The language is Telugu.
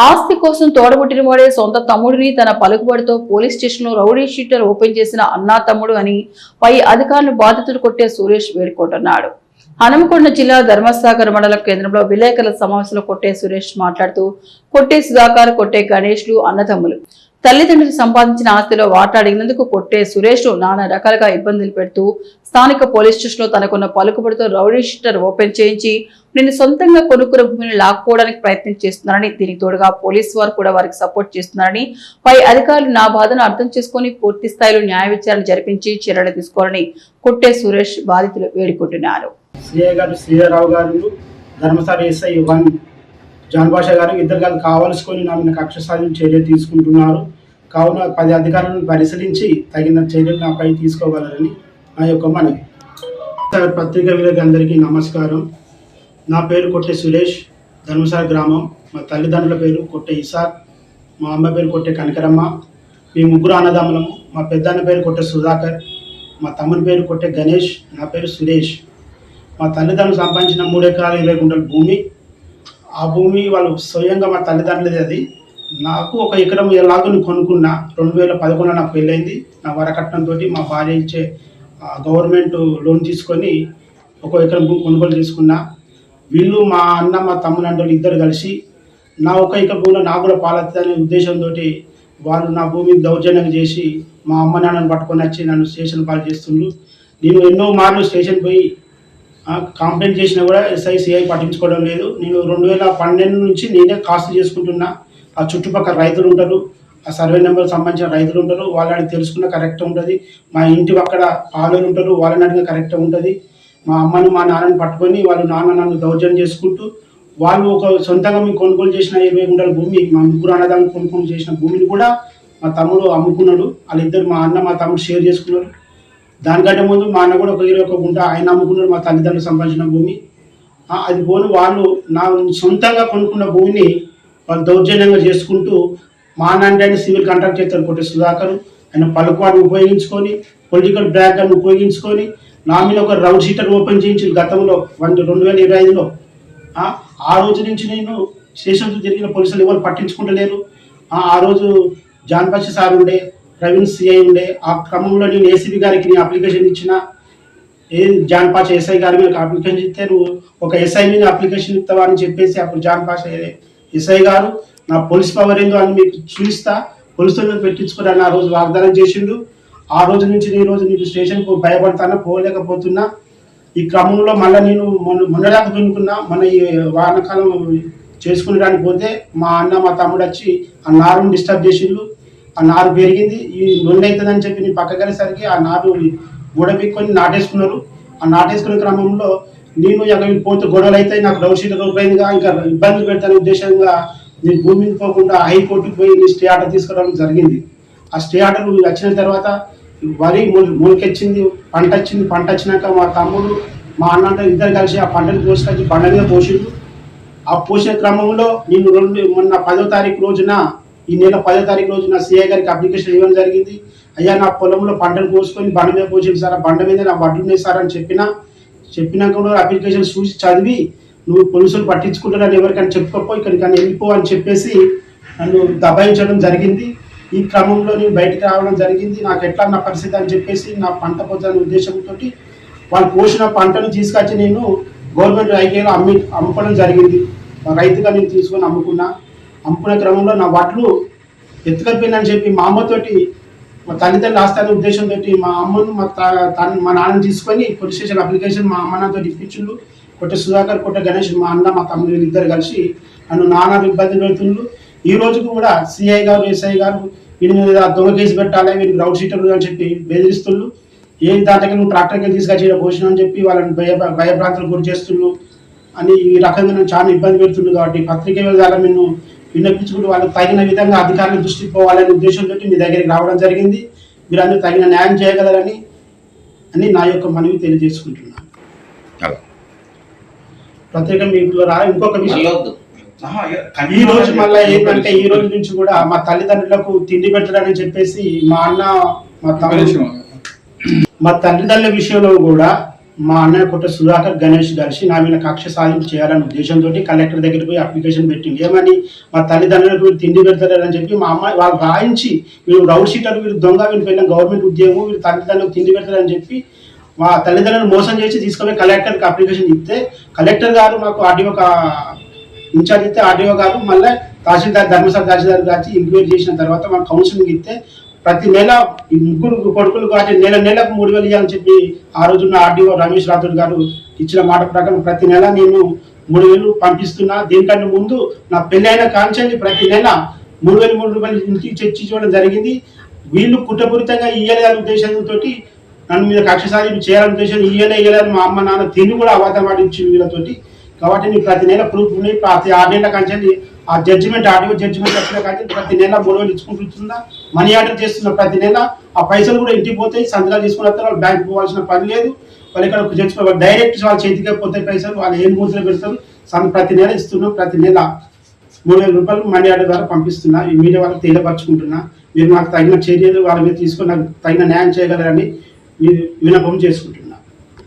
ఆస్తి కోసం తోడబుట్టిన వాడే సొంత తమ్ముడిని తన పలుకుబడితో పోలీస్ స్టేషన్ లో రౌడీ షీటర్ ఓపెన్ చేసిన అన్నా తమ్ముడు అని పై అధికారులు బాధితులు కొట్టే సురేష్ వేడుకుంటున్నాడు. హనుమకొండ జిల్లా ధర్మసాగర్ మండలం కేంద్రంలో విలేకరుల సమావేశంలో కొట్టే సురేష్ మాట్లాడుతూ కొట్టే సుధాకర్, కొట్టే గణేష్లు అన్నదమ్ములు. తల్లిదండ్రులు సంపాదించిన ఆస్తిలో వాటా అడిగినందుకు కొట్టే సురేష్ నానా రకాలుగా ఇబ్బందులు పెడుతూ స్థానిక పోలీస్ స్టేషన్ లో తనకున్న పలుకుబడితో రౌడీ షీటర్ ఓపెన్ చేయించి నేను సొంతంగా కొనుక్కున్న భూమిని లాక్కోవడానికి ప్రయత్నం చేస్తున్నారని, దీనికి తోడుగా పోలీసు వారు కూడా వారికి సపోర్ట్ చేస్తున్నారని, పై అధికారులు నా బాధను అర్థం చేసుకుని పూర్తి స్థాయిలో న్యాయ విచారణ జరిపించి చర్యలు తీసుకోవాలని కొట్టే సురేష్ బాధితులు వేడుకుంటున్నారు. శ్రీరావు గారు, ధర్మసారి ఎస్ఐ 1 జాన్ భాష గారు ఇద్దరు గారు కావాల్సుకొని నా మీద కక్ష సాధించి చర్య తీసుకుంటున్నారు. కావున 10 అధికారులను పరిశీలించి తగిన చర్యలు నాపై తీసుకోగలరని నా యొక్క మనవి. పత్రికా విలేకరులందరికీ నమస్కారం. నా పేరు కొట్టే సురేష్, ధర్మసాగర్ గ్రామం. మా తల్లిదండ్రుల పేరు కొట్టే ఇసాక్, మా అమ్మ పేరు కొట్టే కనకరమ్మ. మీ ముగ్గురు అన్నదమ్ములము. మా పెద్దన్న పేరు కొట్టే సుధాకర్, మా తమ్ముని పేరు కొట్టే గణేష్, నా పేరు సురేష్. మా తల్లిదండ్రులు సంపాదించిన 3 ఎకరాల 20 గుంటల భూమి. ఆ భూమి వాళ్ళు స్వయంగా మా తల్లిదండ్రులది. అది నాకు 1 ఎకరం ఎలాగో కొనుక్కున్నా. 2011 నాకు పెళ్ళైంది. నా వరకట్నంతో మా భార్య ఇచ్చే గవర్నమెంట్ లోన్ తీసుకొని 1 ఎకరం భూమి కొనుగోలు చేసుకున్నా. వీళ్ళు మా అన్న, మా తమ్ముడు అంటే ఇద్దరు కలిసి నా 1 ఎకరం భూమిలో నాకు కూడా పాలనే ఉద్దేశంతో వాళ్ళు నా భూమిని దౌర్జన్యం చేసి మా అమ్మ నాన్నని పట్టుకొని వచ్చి నన్ను స్టేషన్ పాలు చేస్తుండ్రు. నేను ఎన్నో మార్లు స్టేషన్ పోయి కంప్లైంట్ చేసినా కూడా సిఐ పట్టించుకోవడం లేదు. నేను 2012 నుంచి నేనే కాస్ట్ చేసుకుంటున్నా. ఆ చుట్టుపక్కల రైతులు ఉంటారు, ఆ సర్వే నెంబర్ సంబంధించిన రైతులు ఉంటారు, వాళ్ళని తెలుసుకున్న కరెక్ట్ ఉంటుంది. మా ఇంటి అక్కడ పాలు ఉంటారు, వాళ్ళని అడిగిన కరెక్ట్ ఉంటుంది. మా అమ్మని మా నాన్నని పట్టుకొని వాళ్ళు నన్ను దౌర్జన్యం చేసుకుంటూ వాళ్ళు సొంతంగా మేము కొనుగోలు చేసిన 20 గుంటల భూమి, మా ముగ్గురు అన్నదాన్ని కొనుగోలు చేసిన భూమిని కూడా మా తమ్ముడు అమ్ముకున్నాడు. వాళ్ళిద్దరు మా అన్న మా తమ్ముడు షేర్ చేసుకున్నారు. దానికంటే ముందు మా అన్న కూడా 1 గుంట ఆయన అమ్ముకున్నారు. మా తల్లిదండ్రులు సంపాదించిన భూమి అది పోను వాళ్ళు నా సొంతంగా కొనుక్కున్న భూమిని వాళ్ళు దౌర్జన్యంగా చేసుకుంటూ మా అన్న సివిల్ కాంట్రాక్ట్ చేస్తారు కొట్టే సుధాకర్. ఆయన పలుకువాడిని ఉపయోగించుకొని, పొలిటికల్ బ్యాక్గ్రౌండ్ ఉపయోగించుకొని నా మీద ఒక రౌడ్ షీటర్ ఓపెన్ చేయించి గతంలో 2025లో. ఆ రోజు నుంచి నేను స్టేషన్తో తిరిగిన పోలీసులు ఎవరు పట్టించుకుంటలేరు. ఆ రోజు జాన్పాషి సార్ ఉండే, ప్రవీణ్ సిఐ ఉండే. ఆ క్రమంలో నేను ఏసీబీ గారికి నేను అప్లికేషన్ ఇచ్చిన. జాన్పాష ఎస్ఐ గారి మీద అప్లికేషన్ ఇస్తే నువ్వు ఒక ఎస్ఐ మీద అప్లికేషన్ ఇస్తావా అని చెప్పేసి అప్పుడు జాన్పాష ఎస్ఐ గారు నా పోలీస్ పవర్ ఏందో అని మీకు చూపిస్తా, పోలీసుల మీద పెట్టించుకోవడానికి ఆ రోజు వాగ్దానం చేసిండు. ఆ రోజు నుంచి ఈ రోజు నీకు స్టేషన్కు భయపడతానా, పోలేకపోతున్నా. ఈ క్రమంలో మళ్ళీ నేను మొన్నదాకా దున్నుకున్నా. మన ఈ వానాకాలం చేసుకునేదానికి పోతే మా అన్న మా తమ్ముడు వచ్చి ఆ నారుని డిస్టర్బ్ చేసిండు. ఆ నారు పెరిగింది, ఈ నొండి అవుతుందని చెప్పి నేను పక్కకెళ్ళేసరికి ఆ నారు గొడవెక్కొని నాటేసుకున్నారు. ఆ నాటేసుకునే క్రమంలో నేను అక్కడ పోతే గొడవలు అయితే నాకు రౌడ్ షీటర్ రూపాయిందిగా ఇంకా ఇబ్బంది పెడతానే ఉద్దేశంగా నేను భూమి మీద పోకుండా హైకోర్టుకు పోయి నేను స్టే ఆర్డర్ తీసుకోవడం జరిగింది. ఆ స్టే ఆర్డర్ వచ్చిన తర్వాత వరి మొలకెచ్చింది, పంట వచ్చింది. పంట వచ్చినాక మా తమ్ముడు మా అన్న ఇద్దరు కలిసి ఆ పంటను కోసుకొచ్చి బండ మీద పోసిండు. ఆ పోసిన క్రమంలో నేను మొన్న 10వ తారీఖు రోజున, ఈ నెల 10వ తారీఖు రోజున సిఐ గారికి అప్లికేషన్ ఇవ్వడం జరిగింది. అయ్యా నా పొలంలో పంటను కోసుకొని బండ మీద పోసింది సార్, ఆ బండ మీద నా వడ్లు ఉన్నాయి సార్ అని చెప్పినాక కూడా అప్లికేషన్ చూసి చదివి నువ్వు పోలీసులు పట్టించుకుంటారని ఎవరికైనా చెప్పుకోపో, ఇక్కడికైనా వెళ్ళిపో అని చెప్పేసి నన్ను దబాయించడం జరిగింది. ఈ క్రమంలో నేను బయటకు రావడం జరిగింది. నాకు ఎట్లా నా పరిస్థితి అని చెప్పేసి నా పంట పోతానే ఉద్దేశంతో వాళ్ళు పోసిన పంటను తీసుకొచ్చి నేను గవర్నమెంట్ ఐకేలో అమ్ముకోవడం జరిగింది. రైతుగా నేను తీసుకొని అమ్ముకునే క్రమంలో నా వడ్లు ఎత్తుకపోయిందని చెప్పి మా అమ్మతోటి, మా తల్లిదండ్రులు ఆస్తానే ఉద్దేశంతో మా అమ్మను మా నాన్నని తీసుకొని పోలీస్ స్టేషన్ అప్లికేషన్ మా అమ్మ నాతో ఇప్పించుండు. కొట్టే సుధాకర్, కొట్టే గణేష్, మా అన్న మా తమ్ముడు వీళ్ళిద్దరు కలిసి నన్ను నానా ఇబ్బంది పెడుతుండ్రు. ఈ రోజుకు కూడా సిఐ గారు, ఎస్ఐ గారు వీడి మీద దొంగ కేసు పెట్టాలి, వీడికి రౌడ్ షీటర్ అని చెప్పి బెదిరిస్తుండ్రు. ఏం దాంట్లో నువ్వు ట్రాక్టర్కి తీసుకొచ్చి పోషణ అని చెప్పి వాళ్ళని భయభ్రాంతులకు గురి చేస్తుండ్రు అని ఈ రకంగా నేను చాలా ఇబ్బంది పెడుతుండ్రు. కాబట్టి పత్రిక ద్వారా నేను విన్నపించుకుంటూ వాళ్ళకి తగిన విధంగా అధికారుల దృష్టికి పోవాలనే ఉద్దేశంతో మీ దగ్గరికి రావడం జరిగింది. మీరు అందరూ తగిన న్యాయం చేయగలరని నా యొక్క మనవి తెలియజేసుకుంటున్నాను. పత్రిక మీకు ఇంకొక విషయం, ఈ రోజు మళ్ళీ ఏంటంటే ఈ రోజు నుంచి కూడా మా తల్లిదండ్రులకు తిండి పెట్టడానికి చెప్పేసి మా అన్న మా తల్లిదండ్రుల విషయంలో కూడా మా అన్నయ్య కొట్ట సుధాకర్ గణేష్ కలిసి నా మీద కక్ష సాధింపు చేయాలనే ఉద్దేశంతో కలెక్టర్ దగ్గర పోయి అప్లికేషన్ పెట్టింది. ఏమని మా తల్లిదండ్రులకు వీళ్ళు తిండి పెడతారని చెప్పి మా అమ్మాయి వాళ్ళు రాయించి వీళ్ళు రౌడ్ షీటర్లు, వీళ్ళు దొంగ, వీళ్ళు వెళ్ళిన గవర్నమెంట్ ఉద్యోగం, వీళ్ళు తల్లిదండ్రులకు తిండి పెడతారని చెప్పి మా తల్లిదండ్రులను మోసం చేసి తీసుకొని కలెక్టర్కి అప్లికేషన్ ఇస్తే కలెక్టర్ గారు మాకు ఆర్డీఓ ఇన్ఛార్జ్ ఇస్తే ఆర్డీఓ గారు మళ్ళీ తహసీల్దార్ ధర్మసాల తహసీల్దార్ గారి ఎంక్వైరీ చేసిన తర్వాత మాకు కౌన్సిలింగ్ ఇస్తే ప్రతి నెల ఈ ముగ్గురు కొడుకులు కానీ నెలకు 3,000 ఇవ్వాలని చెప్పి ఆ రోజున్న ఆర్డీఓ రమేష్ రాథోడ్ గారు ఇచ్చిన మాట ప్రకారం ప్రతి నెల నేను 3,000 పంపిస్తున్నా. దీనికంటే ముందు నా పెళ్లి అయిన కాంచెల్లి ప్రతి నెల 3,000 రూపాయలు ఇంటికి చర్చించడం జరిగింది. వీళ్ళు కుట్రపూరితంగా ఇయ్యాలనే ఉద్దేశంతో నన్ను మీద కక్ష సాధింపు చేయాలనే ఉద్దేశం ఇయ్యాలని మా అమ్మ నాన్న తిని కూడా అబద్ధం ఆడించింది వీళ్ళతోటి. కాబట్టి నేను ప్రతి నెల ప్రూఫ్ ఉన్నాయి. ప్రతి 6 నెలల కంచెల్లి ఆ జడ్జిమెంట్ ఆర్డీఓ జడ్జిమెంట్ వచ్చిన కానీ ప్రతి నెల 3,000 ఇచ్చుకుంటున్నా. మనీ ఆర్డర్ చేస్తున్న ప్రతి నెల ఆ పైసలు కూడా ఇంటికి పోతాయి. సంతకాలు తీసుకున్న వాళ్ళు బ్యాంక్ పోవాల్సిన పని లేదు. వాళ్ళు ఇక్కడ జడ్జి డైరెక్ట్ వాళ్ళ చేతికే పోతాయి పైసలు. వాళ్ళు ఏం మూతలు పెడతారు. ప్రతి నెల ఇస్తున్నాం. ప్రతి నెల 3,000 రూపాయలు మనీ ఆర్డర్ ద్వారా పంపిస్తున్నా. ఈ మీడియా వాళ్ళకి తెలియపరచుకుంటున్నా. మీరు నాకు తగిన చర్యలు వాళ్ళ మీద తీసుకొని నాకు తగిన న్యాయం చేయగలరని విన్నపం చేసుకుంటున్నా.